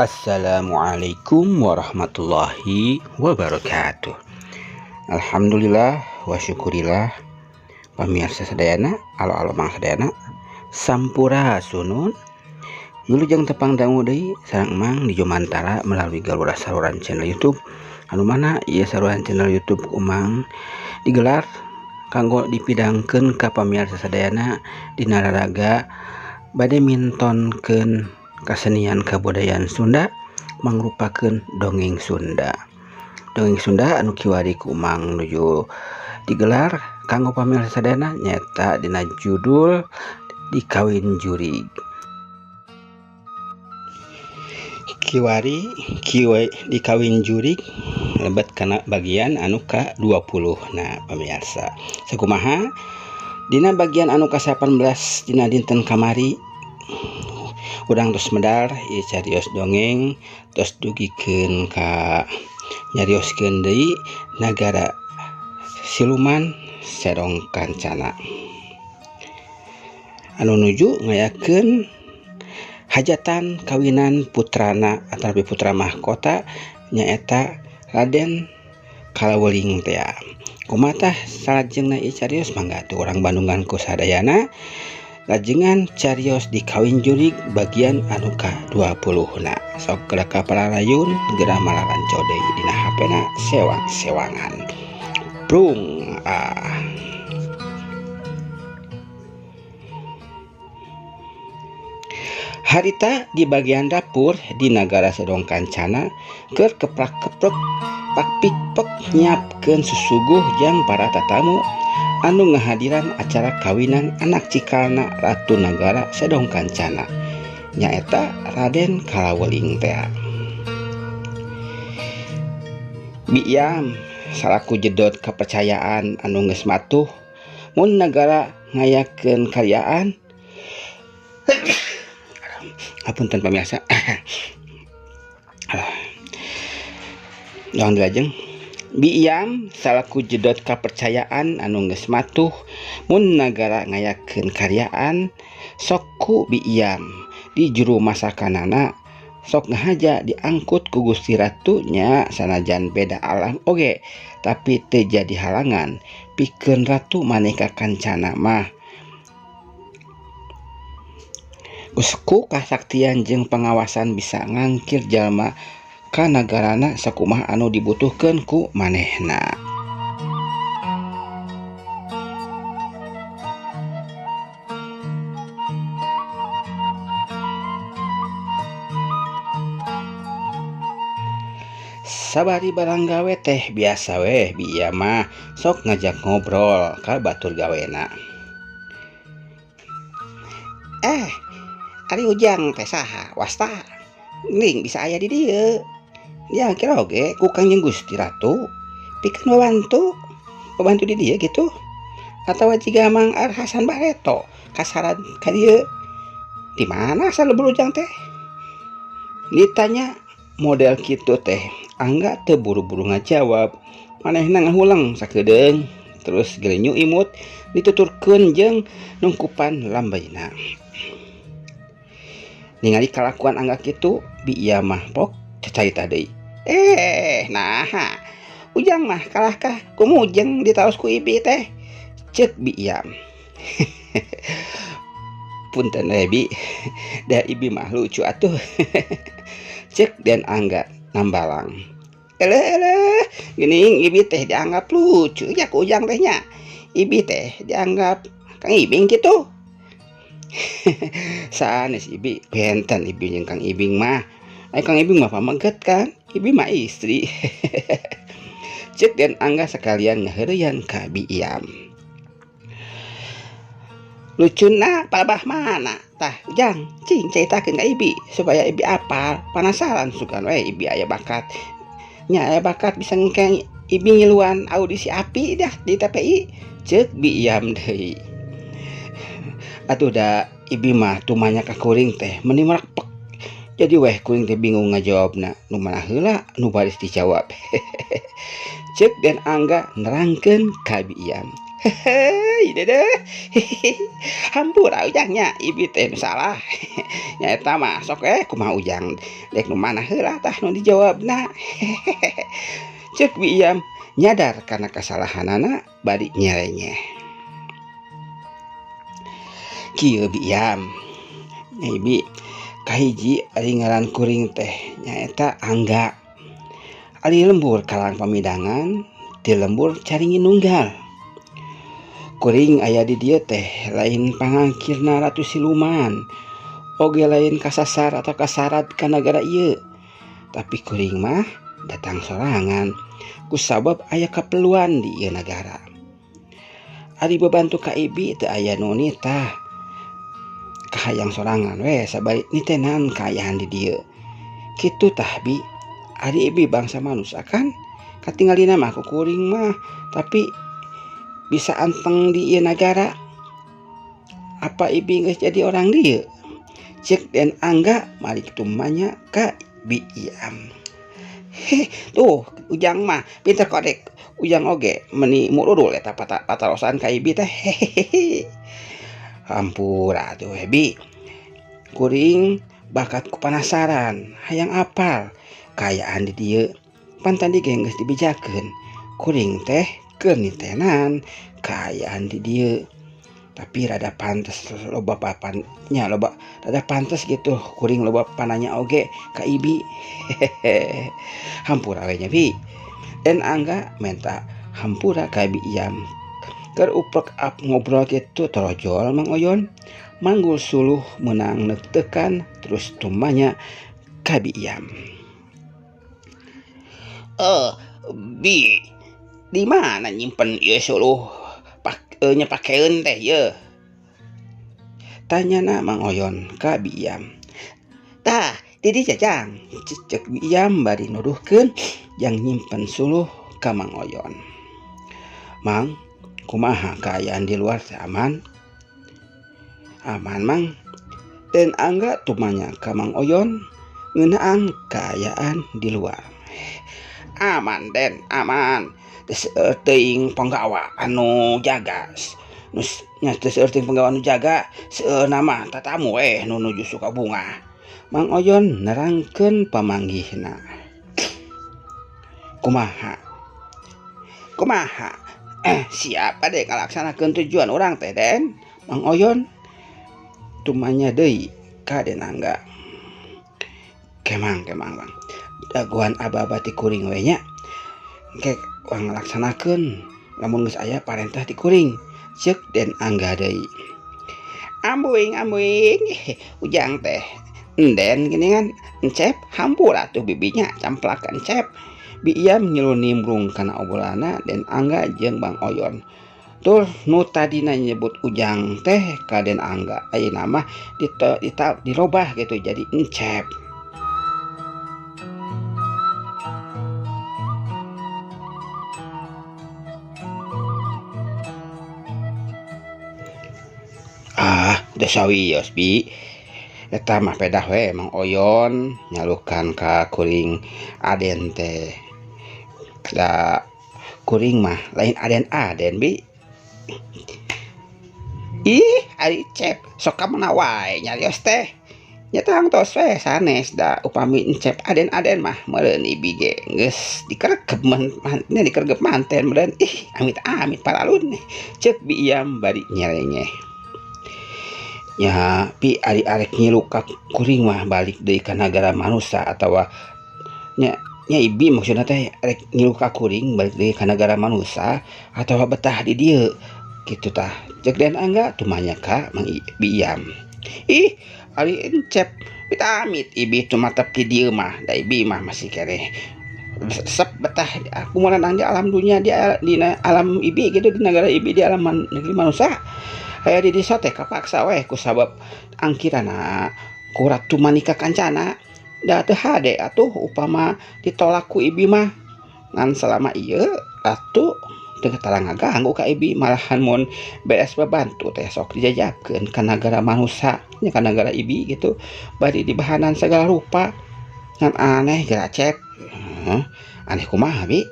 Assalamualaikum warahmatullahi wabarakatuh. Alhamdulillah wa syukurillah. Pamirsa sadayana, alo mang sadayana, sampurasunun. Wilujeng tepang dangu deui sareng emang di Jomantara melalui galura saluran channel YouTube. Anu mana ieu saluran channel YouTube umang digelar kanggo dipidangkeun ka pamirsa sadayana dina raraga bade mintonkeun kasenian kabudayaan Sunda mangrupakeun dongeng Sunda. Dongeng Sunda anu kiwari ku umang nuju digelar kanggo pamirsa sadayana nyata dina judul Dikawin Jurig. Kiwari Dikawin Jurig lebet kana bagian anu ka 20. Nah pamirsa sakumaha dina bagian anu ka 18 dina dinten kamari urang terus medal ieu carios dongeng terus dugikeun ka nyarioskeun deui nagara siluman Sedong Kancana anu nuju ngayakeun hajatan kawinan putrana atawi putra mahkota nyaeta Raden Kalaweuling teh. Kumaha salajengna ieu carios mangga atuh urang Bandungan ku sadayana lajengan carios Dikawin Jurig bagian anu ka 20. Nah sok kedaka pararayun geura malaranco deui dina HP-na sewang-sewangan. Brung Harita di bagian dapur di negara Sedong Kancana keur keplak-keplek pak pikpek nyiapkeun susuguh jang para tatamu anu ngahadiran acara kawinan anak cikalna Ratu Nagara Sedong Kancana nyaeta Raden Kalaweuling teh. Biam salaku jedot kepercayaan anu geus matuh mun nagara ngayakeun karyaan apunten pamirsa jangan dilajeng. Biam salaku jedot kapercayaan anu geus matuh mun nagara ngayakeun karyaan sok ku biam di juru masakanana sok ngahaja diangkut ku Gusti Ratu nya sanajan beda alam oge tapi teu jadi halangan pikeun ratu maneh ka kancana mah Gusku kasaktian jeung pengawasan bisa ngangkir jalma ka nagarana sakumaha anu dibutuhkeun ku manehna. Sabari barang gawe teh biasa weh biya mah sok ngajak ngobrol ka batur gawena. Ari Ujang teh saha wasta geuning bisa aya di dieu. Ya kira oge ku Kangjeng Gusti Ratu pikeun pembantu di dieu gitu atawa jiga Mang Ar Hasan Bareto kasaran ka dieu. Di mana asal Ujang teh? Ditanya model kitu teh angga teu buru-buru ngajawab manehna ngahulang sakedeung terus gelenyu imut dituturkeun jeung nungkupan lambaina. Ningali kalakuan angga kitu biya mah pok cacarita deui. Nah Ujang mah kalahkah ku mujeng ditaos ku Ibi teh ceuk biam. Punten Bi da Ibi mah lucu atuh. Ceuk dan angga nambalang. Eleh geuning Ibi teh dianggap lucu ya ku Ujang teh nya. Ibi teh dianggap Kang Ibing gitu. Sanes Ibi benten Ibi jeung Kang Ibing mah. Kang Ibing mah pamengket kan. Ibi mah istri. Ceuk dan angga sekalian ngaheureuyan ka biam. Lucuna palebah mana tah Ujang cing caritakeun ka Ibi supaya Ibi apal penasaran sugan we Ibi aya bakat nya aya bakat bisa ngengkeng Ibi ngiluan audisi api dah di TPI ceuk biam deui. Atuh da Ibi mah tumanya ka kuring teh meni merakpek jadi weh kuring teh bingung ngajawabna nu mana heula nu baris dijawab. Ceuk dan angga nerangkeun ka biam Hehe, deh. Hampura ujangnya ibi teh nu salah. Nyaeta mah sok kumaha ujang dek nu mana heula tah nu dijawabna. Ceuk Biam nyadar karena kesalahanana bari nyerenyeh. Kieu Biam, Nyai Bi, kahiji ari ngaran kuring teh nyaeta Angga. Ari lembur kalang pamidangan, di lembur caringin nunggal. Kuring aya di dieu teh lain pangangkirna Ratu Siluman, oge lain kasasar atau kasarat ka nagara ieu. Tapi kuring mah datang sorangan, kusabab aya kaperluan di ieu nagara. Ari bebantu ka Ibi teu aya nu nitah. Kahayang sorangan we sabari nitenan kaayaan di dieu. Kitu tah Bi, ari Ibi bangsa manusia kan katinggalina mah ku kuring mah, tapi bisa anteng di ieu nagara. Apa Ibi geus jadi orang dieu? Cek Den Angga mari kitu manya ka Biam. Tuh ujang mah pinter kodek. Ujang oge meni murudul eta patarosan ka Ibi teh. Hampura tuh Bi. Kuring bakat ku penasaran, hayang apal kaayaan di dieu. Pan tadi geus dibijakeun. Kuring teh keur nitenan kaayaan di dieu. Tapi rada pantes loba papannya loba rada pantes gitu kuring loba pananya oge ka Ibi. Hampura we nya Bi. Den Angga minta hampura ka Biam. Keur uplek up ngobrol kitu torojol Mang Oyon. Manggul suluh menang neuk-teukan terus tumanya ka Biam. Bi, di mana nyimpen ieu suluh nyepakeun teh ieu? Tanyana Mang Oyon ka Biam. Tah, di dieu Jajang. Cek Biam bari nuduhkeun yang nyimpen suluh ka Mang Oyon. Mang, kumaha kaayaan di luar teh aman? Aman Mang. Den Angga tumanya ka Mang Oyon ngeunaan kaayaan di luar. Aman Den, aman. Teuing penggawa anu jaga. Nus nya teu teuing penggawa anu jaga, seueuna mah tatamu nu nuju Sukabunga. Mang Oyon nerangkeun pamanggihna. Kumaha? Siapa deh ngalaksanakeun tujuan orang teh Den? Mang Oyon tumanya deui ka Den Angga. Kemang Bang. Daguan aba-aba ti kuring we nya. Engke urang ngalaksanakeun lamun geus aya parentah ti kuring. Ceuk Den Angga deui. Ambuing ujang teh. Enden geuningan encep hampura tuh bibinya camplak encep. Biam nyilu nimbrung kana obrolanna Den Angga jeung Mang Oyon. Tur nu tadina nyebut ujang teh ka Den Angga ayeuna mah dirobah gitu jadi encep. Dasawios Bi. Eta mah pedah we Mang Oyon nyalukan ka kuring Aden teh. Da kuring mah lain Aden Bi. Ih, ari cep sok ka mana wae nyarios teh. Nya tang tos we sanes da upami encep Aden mah meureun Ibi ge geus dikeregep dikeregep manten meureun. Ih, amit paralun. Ceuk Biam bari nyerengeh. Ya Pi ari arek ngilu ka kuring mah balik deui ka nagara manusia atawa nya Ibi maksudna teh arek ngilu ka kuring balik deui ka nagara manusia atawa betah di dieu kitu tah. Cek Den Angga tumanya ka Mang Biam. Ih, ari encep amit Ibi tumatep di dieu mah da Ibi mah masih kere resep betah aku mau nang di alam dunia di alam Ibi gitu di negara Ibi di alam negeri manusia. Aya di desa teh kapaksa we ku sabab angkirana ku Ratu Manika Kancana. Da teu hade atuh upama ditolak ku Ibi mah. Ngan selama ieu Ratu teu tara ngaganggu ka Ibi, malahan mun beres bebantu teh sok dijajakeun ka nagara manusia nya ka nagara Ibi gitu. Bari dibahanan segala rupa. Ngan aneh geura cep. Aneh kumaha Bi?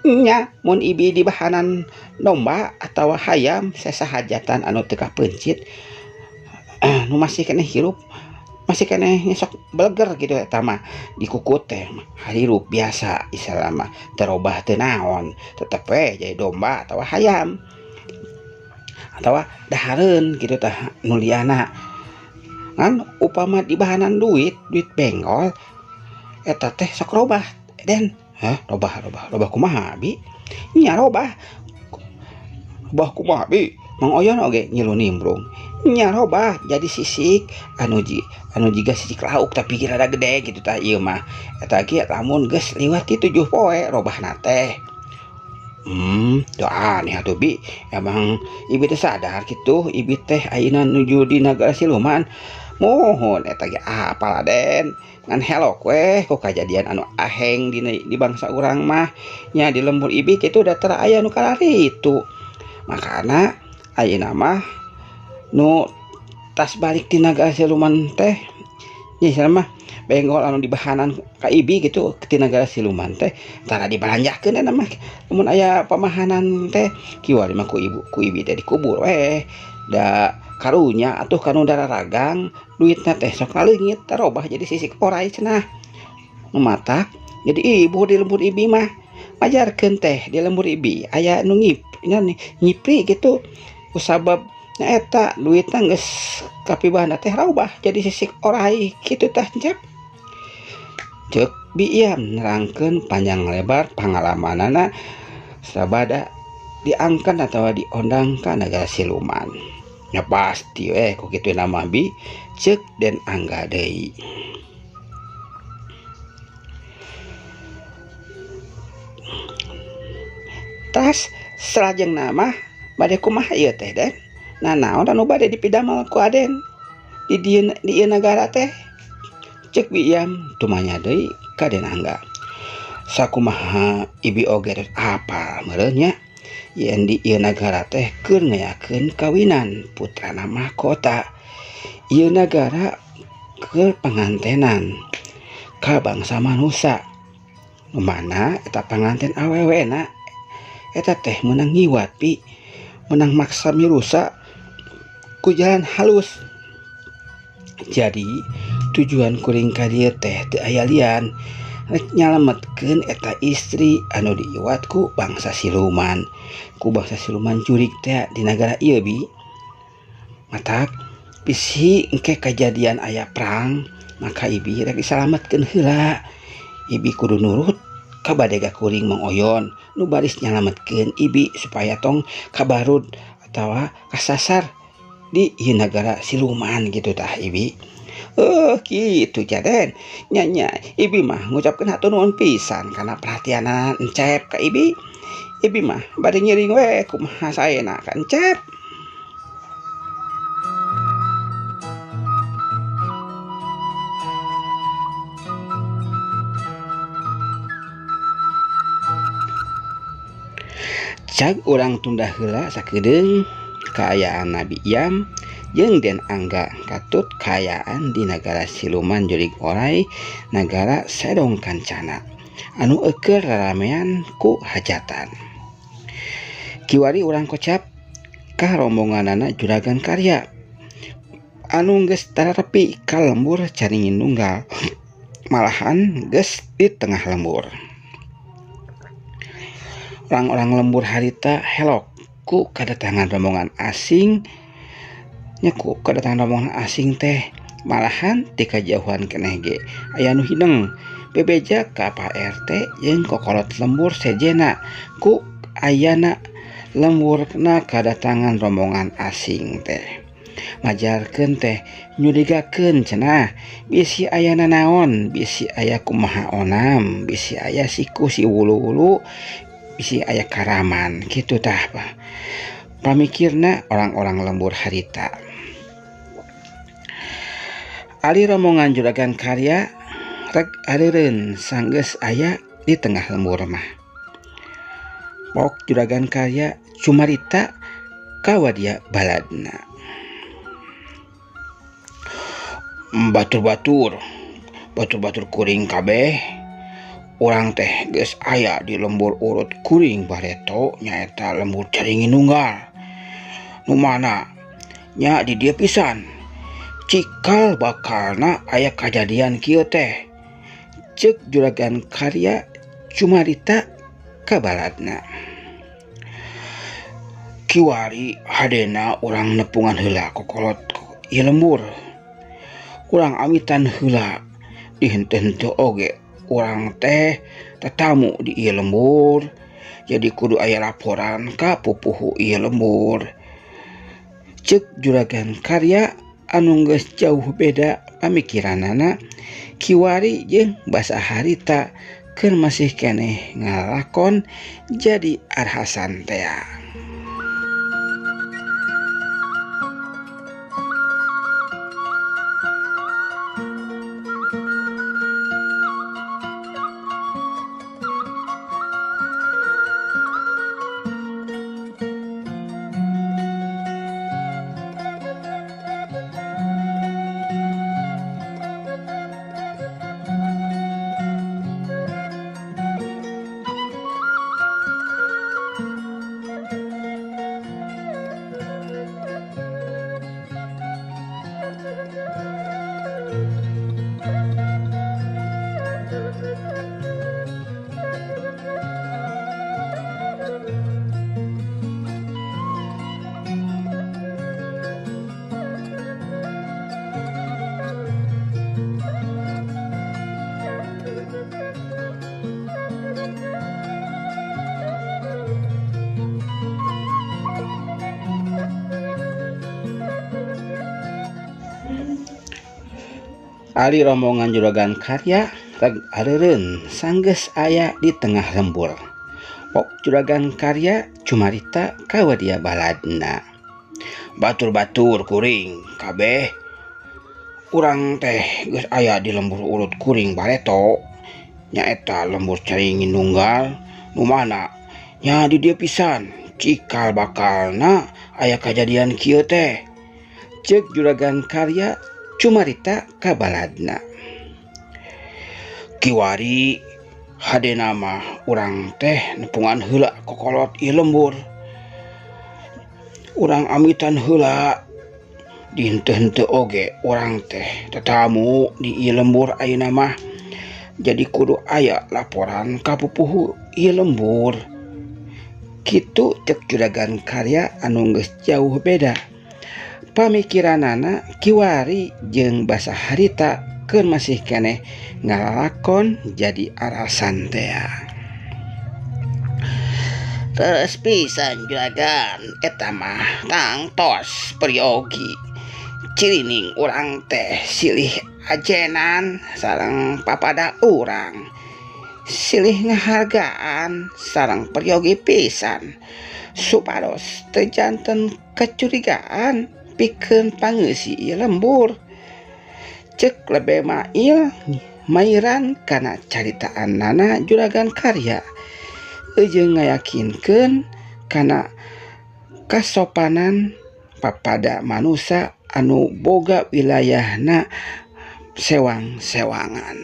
nya mun ibi di bahanan domba atau hayam sesahajatan anu teu kapencit nu masih keneh hirup masih keneh nyesok bleger gitu eta mah dikukut teh hirup biasa istilah mah terubah teu naon tetep we jadi domba atau hayam atau dahareun gitu tah nu liana kan upama di bahanan duit benggol eta teh sok robah den robah kumaha bi nya robah kumaha bi Mang Oyon oge ngilu nimbrung nya robah jadi sisik anu jiga sisik lauk tapi rada gede gitu tah ieu mah eta ge lamun geus liwat ti 7 poe robahna teh doa nih atuh bi emang ibi teh sadar gitu ibi teh ayeuna nuju di nagara siluman mohon eta ge apal den ngan helok weh kok kejadian anu aheng di bangsa urang mah nya di lembur ibi kitu da tara aya nu kalaritu makana ayeuna mah nu tas balik di nagara siluman teh nya mah benggol anu di bahanan ka ibi gitu ti nagara siluman teh tara dibalanjakeun eta mah lamun aya pamahanan teh kiwari mah ku ibi teh dikubur weh da karunya atuh kanu dararagang duitna teh sok ngaleungit tarobah jadi sisik orai cenah nu matak jadi ibu di lembur ibi mah ngajarkeun teh di lembur ibi aya nu ngipri gitu kusabab eta duitna geus kapibahna teh raubah jadi sisik orai kitu tah cek biam nerangkeun panjang lebar pangalamanana sabada diangkat atau diondang ka nagara siluman nya pasti kok kitu nama bi cek den angga deui tas salajeng nama bade kumaha ieu teh den naon anu bade dipidamel ku aden di dieu nagara teh cek biam tumanya deui ka den angga sakumaha ibi oge apa meureun nya yen di ieu nagara teh keur ngayakeun kawinan putrana mahkota ieu nagara keur pangantenan ka bangsa manusia nu mana eta panganten awewena eta teh meunang ngiwat pi meunang maksa mirusa ku jalan halus jadi tujuan kuring ka dieu teh teu aya lian rek nyalametkeun eta istri anu diiwat ku bangsa siluman jurig teh di nagara ieu bi matak bisi engke kejadian aya perang maka ibi rek disalametkeun heula ibi kudu nurut ka badega kuring Mang Oyon nu baris nyalametkeun ibi supaya tong kabarud atawa kasasar di ieu nagara siluman gitu tah ibi gitu jaden nya ibi mah ngucapkeun hatur nuhun pisan kana perhatianan encep ka ibi mah bade ngiring we kumaha saena ka encep cag urang tunda heula sakedeung kaayaan Nabi Iam jeung Den Angga katut kaayaan di nagara siluman jurig orai nagara Sedong Kancana anu eukeul raramean ku hajatan kiwari urang kocap ka rombonganana Juragan Karya anu geus tararepi ka lembur caringin nunggal malahan geus di tengah lembur orang-orang lembur harita helok ku kedatangan rombongan asing nyeku kedatangan rombongan asing teh malahan di kajauhan keneh ge aya nu hideng bebeja ka Pak RT jeung kokolot lembur sejena ku ayana lemburna kedatangan rombongan asing teh ngajarkeun teh nyurigakeun cenah bisi ayana naon bisi aya kumaha onam bisi aya siku si wulu-wulu bisi aya karaman gitu tah pamikirna orang-orang lembur harita ali rombongan Juragan Karya rek areureun sanggeus aya di tengah lembur mah pok Juragan Karya cumarita ka wadia baladna batur kuring kabeh orang teh geus aya di lembur urut kuring bareto nyaeta lembur caringin nunggal. Nu mana nya di dieu pisan cikal bakalna aya kajadian kieu teh, ceuk juragan karya cumarita kabaladna. Kiwari hadena urang nepungan heula kokolot ieu lembur. Urang amitan heula di henteu-henteu oge urang teh tatamu di ieu lembur, jadi kudu aya laporan ka pupuhu ieu lembur. Ceuk juragan karya anu geus jauh beda pamikiranana, kiwari jeung basa harita keur masih keneh ngalakon jadi arhasan teh. Ari rombongan juragan karya reg areureun sanggeus aya di tengah lembur. Pok juragan karya cumarita ka wadia baladna. Batur-batur kuring kabeh. Urang teh geus aya di lembur urut kuring bareto. Nyaeta lembur caringin nunggal nu mana nya di dieu pisan cikal bakalna aya kajadian kieu teh. Ceuk juragan karya cumarita ka baladna. Kiwari hadena mah urang teh nepungan heula kokolot ieu lembur. Urang amitan heula di henteu-henteu oge urang teh tatamu di ieu lembur ayeuna mah, jadi kudu aya laporan ka pupuhu ieu lembur. Kitu ceuk juragan karya anu geus jauh beda pamikiranana, kiwari jeung basa harita keur masih keneh ngalalakon jadi arasan teh. Terus pisan juragan eta mah tangtos peryogi cirining urang teh silih ajenan sareng papada urang, silih ngahargaan sareng peryogi pisan supados teu janten kecurigaan pikeun pangeusih ieu lembur. Ceuk lebe mail mairan kana caritaannana juragan karya jeung ngayakinkeun kana kasopanan papada manusa anu boga wilayahna sewang-sewangan.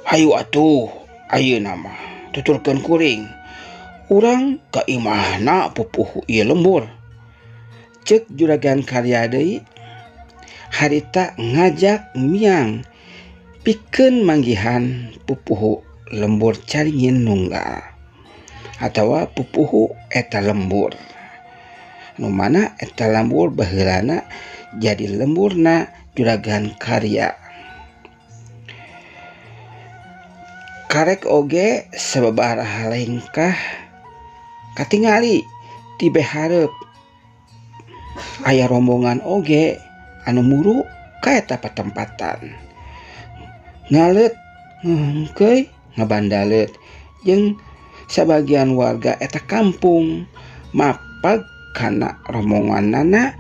Hayu atuh ayeuna mah tuturkeun kuring urang ka imahna pupuhu ieu lembur. Ceuk juragan karya deui, harita ngajak miang pikeun manggihan pupuhu lembur caringin nunggal atawa pupuhu eta lembur. Nu mana eta lembur baheulana jadi lemburna juragan karya. Karek oge sababaraha lengkah katingali ti behareup aya rombongan oge anu muru ka eta patempatan. Ngaleut ngehengkeuy ngabandaleut jeung sabagian warga eta kampung mapag kana rombonganana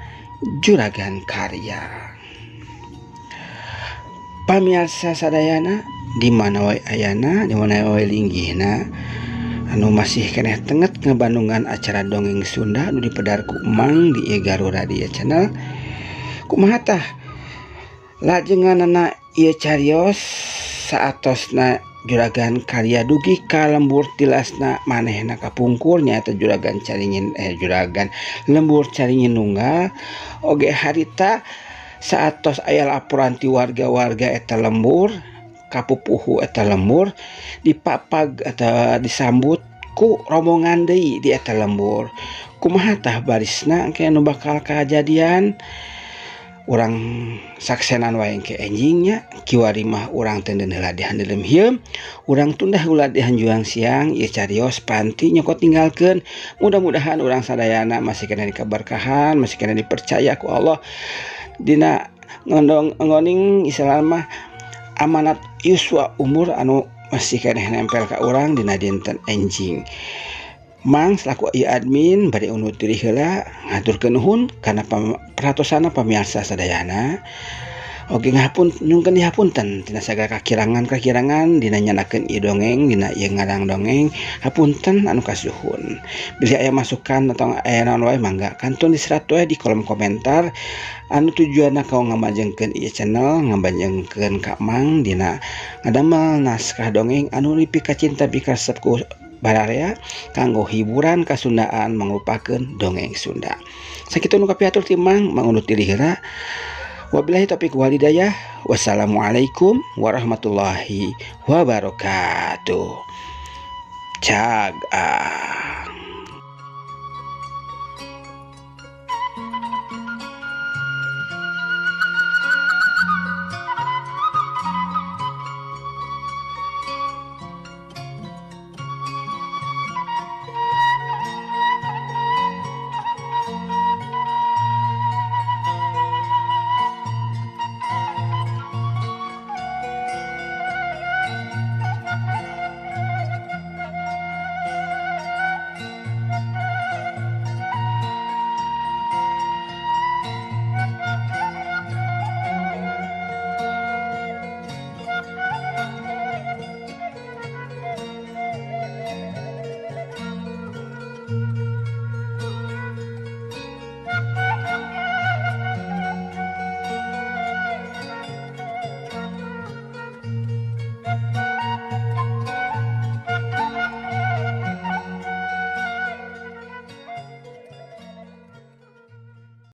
juragan karya. Pamirsa sadayana di mana wae ayana, di mana wae linggihna, anu masih keneh tenget ngabandungan acara dongeng Sunda anu dipedar ku Emang di Garuda Radio Channel. Kumaha tah lajenganana ieu carios saatosna juragan karya dugi ka lembur tilasna manehna kapungkur nyaeta juragan caringin juragan lembur caringin nunggal oge harita saatos aya laporan ti warga-warga eta lembur kapupuhu eta lembur dipapag atau disambut ku rombongan deui di eta lembur. Kumaha tah barisna engke nu bakal kajadian? Urang saksenan wae engke enjingnya kiwari mah urang teu heula dihandelem hieum urang tundah ulah dihanjuang siang ieu carios panti nyokot tinggalkeun. Mudah-mudahan urang sadayana masih kena dikaberkahan, masih kena dipercaya ku Allah dina ngoning Islam mah amanat yuswa umur anu masih kena nempel ka urang dina dinten enjing. Mang selaku ieu admin bari undur diri heula ngaturkeun nuhun kana perhatosana pamirsa sadayana. Oge nyungkeun dihapunten tina sagala kakirangan dina nyanakeun ieu dongeng dina ieu ngarang dongeng. Hapunten anu kasuhun. Bila aya masukan atau aya naon wae mangga kantun diserat wae di kolom komentar. Anu tujuanna kau ngamajengkeun ieu channel ngamajengkeun ka Mang dina ngadamel naskah dongeng anu nepi ka cinta pikaresep ku bararea kanggo hiburan kasundaan mangrupakeun dongeng Sunda. Sakitu nu kapiatur ti Mang undur diri heula. Wabillahi taufiq wal hidayah. Wassalamualaikum warahmatullahi wabarakatuh. Jaga.